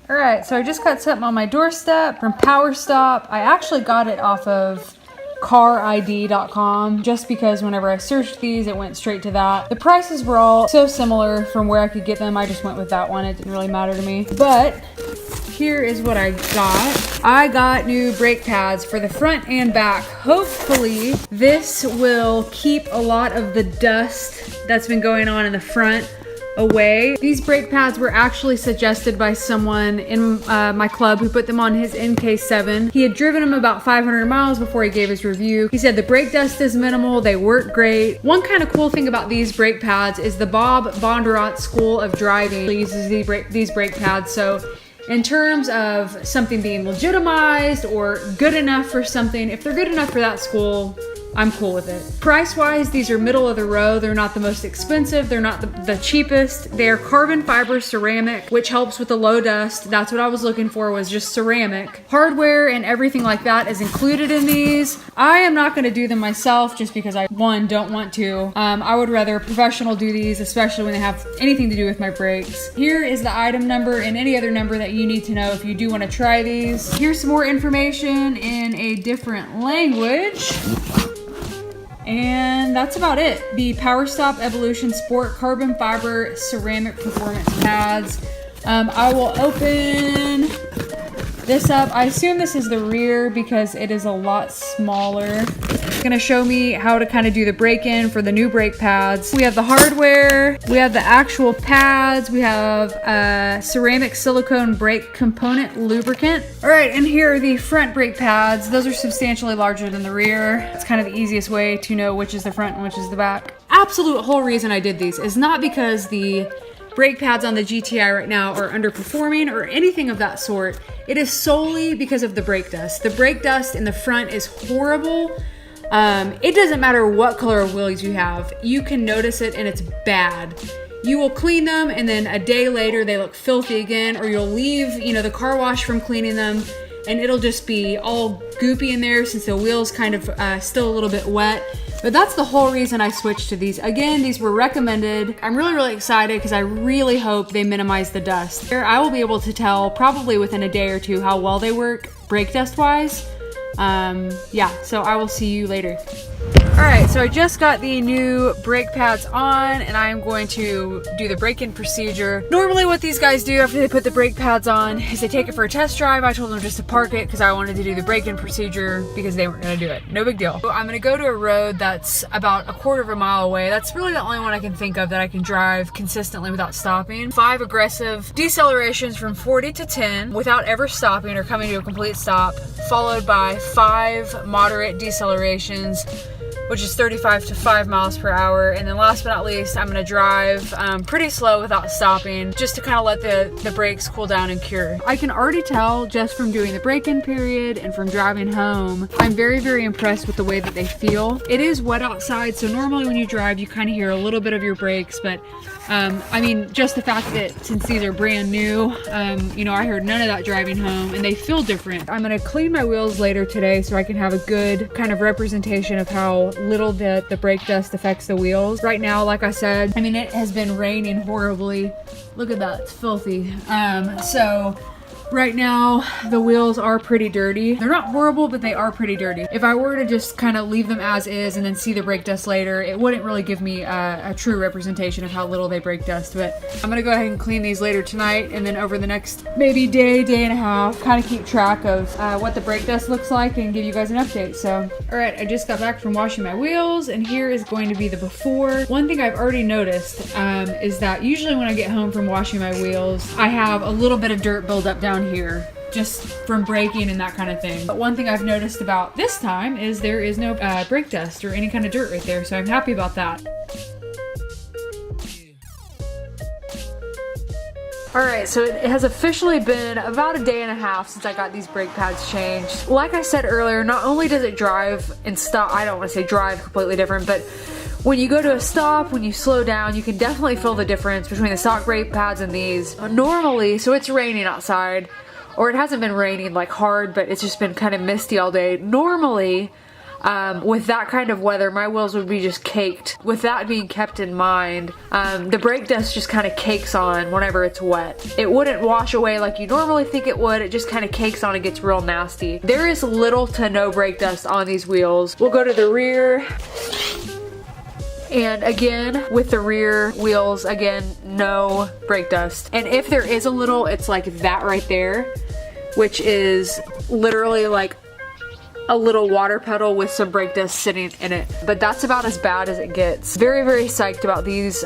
All right, so I just got something on my doorstep from Power Stop. I actually got it off of carid.com just because whenever I searched these, it went straight to that. The prices were all so similar from where I could get them. I just went with that one. It didn't really matter to me. But here is what I got. I got new brake pads for the front and back. Hopefully this will keep a lot of the dust that's been going on in the front away. These brake pads were actually suggested by someone in my club who put them on his NK7. He had driven them about 500 miles before he gave his review. He said the brake dust is minimal, they work great. One kind of cool thing about these brake pads is the Bob Bondurant School of Driving uses these brake pads. So in terms of something being legitimized or good enough for something, if they're good enough for that school, I'm cool with it. Price-wise, these are middle of the road. They're not the most expensive. They're not the cheapest. They're carbon fiber ceramic, which helps with the low dust. That's what I was looking for, was just ceramic. Hardware and everything like that is included in these. I am not gonna do them myself just because I, one, don't want to. I would rather a professional do these, especially when they have anything to do with my brakes. Here is the item number and any other number that you need to know if you do wanna try these. Here's some more information in a different language. And that's about it. The Power Stop Evolution Sport Carbon Fiber Ceramic Performance Pads. I will open this up. I assume this is the rear because it is a lot smaller. It's gonna show me how to kind of do the break-in for the new brake pads. We have the hardware, we have the actual pads, we have ceramic silicone brake component lubricant. All right, and here are the front brake pads. Those are substantially larger than the rear. It's kind of the easiest way to know which is the front and which is the back. Absolute whole reason I did these is not because the brake pads on the GTI right now are underperforming or anything of that sort. It is solely because of the brake dust. The brake dust in the front is horrible. It doesn't matter what color of wheels you have. You can notice it and it's bad. You will clean them and then a day later they look filthy again, or you'll leave, the car wash from cleaning them and it'll just be all goopy in there since the wheel's kind of still a little bit wet. But that's the whole reason I switched to these. Again, these were recommended. I'm really, really excited because I really hope they minimize the dust. I will be able to tell probably within a day or two how well they work brake dust wise. Yeah, so I will see you later. All right, so I just got the new brake pads on and I'm going to do the break-in procedure. Normally what these guys do after they put the brake pads on is they take it for a test drive. I told them just to park it because I wanted to do the break-in procedure because they weren't gonna do it. No big deal. So I'm gonna go to a road that's about a quarter of a mile away. That's really the only one I can think of that I can drive consistently without stopping. 5 aggressive decelerations from 40 to 10 without ever stopping or coming to a complete stop, followed by 5 moderate decelerations, which is 35 to 5 miles per hour. And then last but not least, I'm gonna drive pretty slow without stopping, just to kind of let the brakes cool down and cure. I can already tell just from doing the break-in period and from driving home, I'm very, very impressed with the way that they feel. It is wet outside, so normally when you drive, you kind of hear a little bit of your brakes, but I mean, just the fact that since these are brand new, I heard none of that driving home and they feel different. I'm gonna clean my wheels later today so I can have a good kind of representation of how little the brake dust affects the wheels. Right now, like I said, I mean, it has been raining horribly. Look at that, it's filthy. So right now, the wheels are pretty dirty. They're not horrible, but they are pretty dirty. If I were to just kind of leave them as is and then see the brake dust later, it wouldn't really give me a true representation of how little they brake dust. But I'm gonna go ahead and clean these later tonight, and then over the next maybe day and a half, kind of keep track of what the brake dust looks like and give you guys an update. So, all right, I just got back from washing my wheels, and here is going to be the before. One thing I've already noticed is that usually when I get home from washing my wheels, I have a little bit of dirt buildup down here just from braking and that kind of thing. But one thing I've noticed about this time is there is no brake dust or any kind of dirt right there, so I'm happy about that. Alright, so it has officially been about a day and a half since I got these brake pads changed. Like I said earlier, not only does it drive and stop, I don't want to say drive completely different, but when you go to a stop, when you slow down, you can definitely feel the difference between the stock brake pads and these. Normally, so it's raining outside, or it hasn't been raining like hard, but it's just been kind of misty all day. Normally, with that kind of weather, my wheels would be just caked. With that being kept in mind, the brake dust just kind of cakes on whenever it's wet. It wouldn't wash away like you normally think it would. It just kind of cakes on and gets real nasty. There is little to no brake dust on these wheels. We'll go to the rear. And again, with the rear wheels, again, no brake dust. And if there is a little, it's like that right there, which is literally like a little water pedal with some brake dust sitting in it. But that's about as bad as it gets. Very, very psyched about these.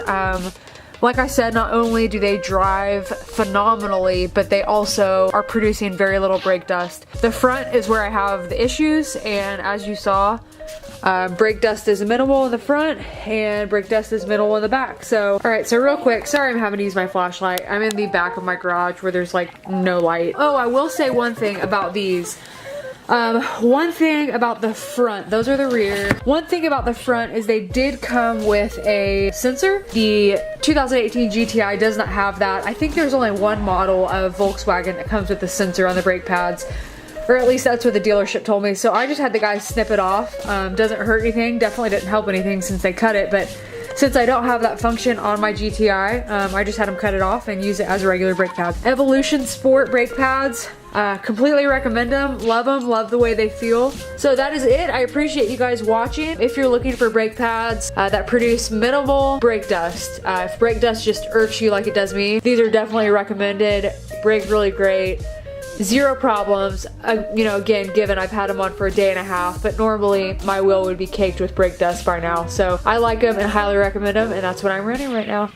Like I said, not only do they drive phenomenally, but they also are producing very little brake dust. The front is where I have the issues, and as you saw, brake dust is minimal in the front and brake dust is minimal in the back. So, alright, so real quick, sorry I'm having to use my flashlight. I'm in the back of my garage where there's like no light. Oh, I will say one thing about these. One thing about the front, those are the rear. One thing about the front is they did come with a sensor. The 2018 GTI does not have that. I think there's only one model of Volkswagen that comes with the sensor on the brake pads. Or at least that's what the dealership told me. So I just had the guys snip it off. Doesn't hurt anything, definitely didn't help anything since they cut it, but since I don't have that function on my GTI, I just had them cut it off and use it as a regular brake pad. Evolution Sport brake pads. Completely recommend them, love the way they feel. So that is it. I appreciate you guys watching. If you're looking for brake pads that produce minimal brake dust, if brake dust just irks you like it does me, these are definitely recommended. Brake really great. Zero problems, you know, again, given I've had them on for a day and a half, but normally my wheel would be caked with brake dust by now. So I like them and highly recommend them, and that's what I'm running right now.